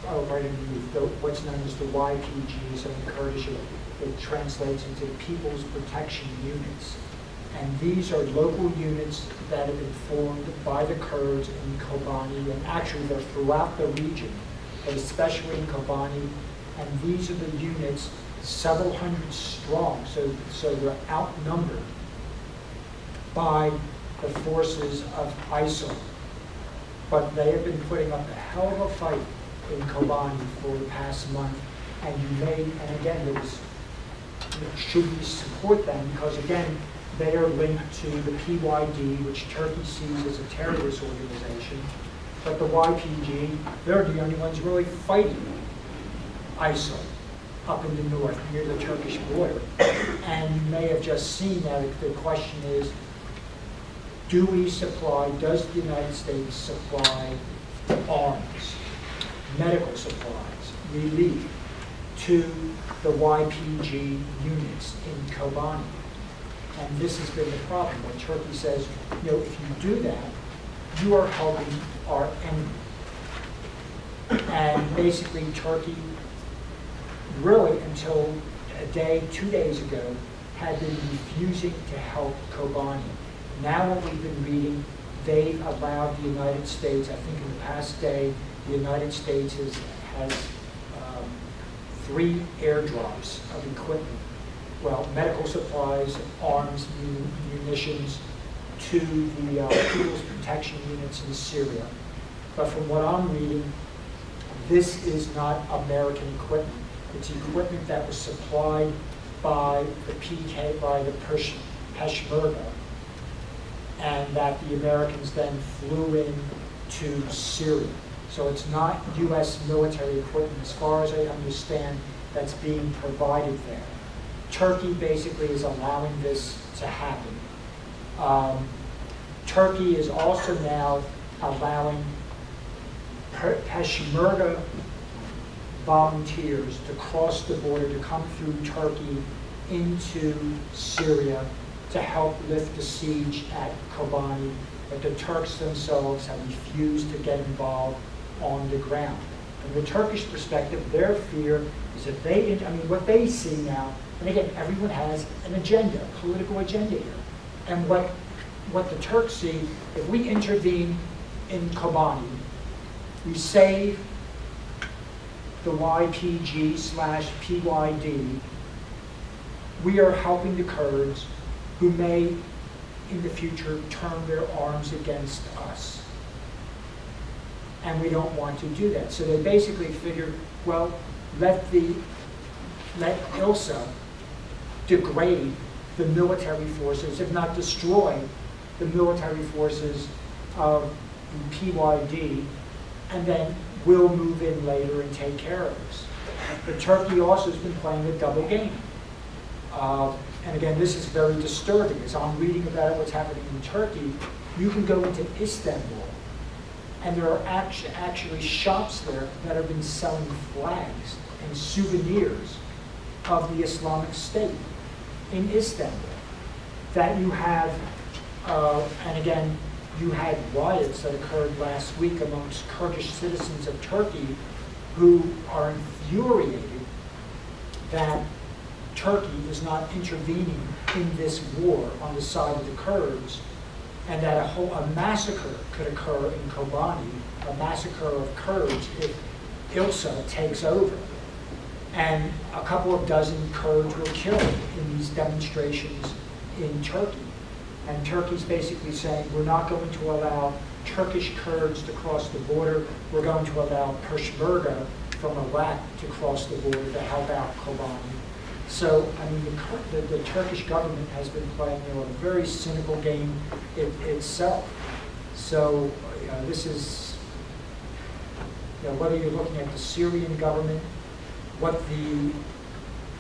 right underneath, what's known as the YPG, so in Kurdish it translates into People's Protection Units. And these are local units that have been formed by the Kurds in Kobani, and actually they're throughout the region, but especially in Kobani. And these are the units, several hundred strong, so they're outnumbered by the forces of ISIL. But they have been putting up a hell of a fight in Kobani for the past month. And and again, should we support them? Because again, they are linked to the PYD, which Turkey sees as a terrorist organization. But the YPG, they're the only ones really fighting ISIL up in the north, near the Turkish border. And you may have just seen that the question is, does the United States supply arms, medical supplies, relief to the YPG units in Kobani? And this has been the problem, when Turkey says, if you do that, you are helping our enemy. And basically Turkey, really until 2 days ago, had been refusing to help Kobani. Now what we've been reading, they've allowed the United States, I think in the past day, the United States has 3 airdrops of equipment, well, medical supplies, arms, munitions, to the People's Protection Units in Syria. But from what I'm reading, this is not American equipment. It's equipment that was supplied by the Peshmerga, and that the Americans then flew in to Syria. So it's not U.S. military equipment, as far as I understand, that's being provided there. Turkey basically is allowing this to happen. Turkey is also now allowing Peshmerga volunteers to cross the border, to come through Turkey into Syria to help lift the siege at Kobani, but the Turks themselves have refused to get involved on the ground. From the Turkish perspective, their fear is that what they see now, and again, everyone has an agenda, a political agenda here. And what the Turks see, if we intervene in Kobani, we save the YPG/PYD, we are helping the Kurds, who may, in the future, turn their arms against us. And we don't want to do that. So they basically figure, well, let ILSA degrade the military forces, if not destroy the military forces of the PYD, and then we'll move in later and take care of this. But Turkey also has been playing a double game. And again, this is very disturbing. As I'm reading about what's happening in Turkey, you can go into Istanbul, and there are actually shops there that have been selling flags and souvenirs of the Islamic State in Istanbul. That you have, and again, you had riots that occurred last week amongst Kurdish citizens of Turkey who are infuriated that Turkey is not intervening in this war on the side of the Kurds, and that a massacre could occur in Kobani, a massacre of Kurds if ILSA takes over. And a couple of dozen Kurds were killed in these demonstrations in Turkey. And Turkey's basically saying, we're not going to allow Turkish Kurds to cross the border, we're going to allow Peshmerga from Iraq to cross the border to help out Kobani. So, I mean, the Turkish government has been playing a very cynical game itself. So, this is, whether you're looking at the Syrian government, what the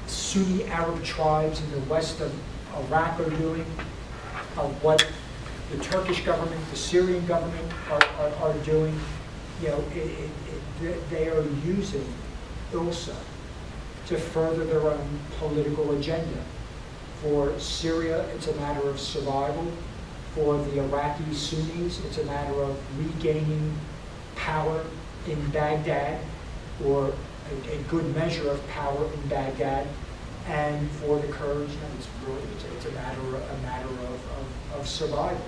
Sunni Arab tribes in the west of Iraq are doing, of what the Turkish government, the Syrian government are doing, they are using ILSA to further their own political agenda. For Syria, it's a matter of survival. For the Iraqi Sunnis, it's a matter of regaining power in Baghdad or a good measure of power in Baghdad. And for the Kurds, it's a matter of survival.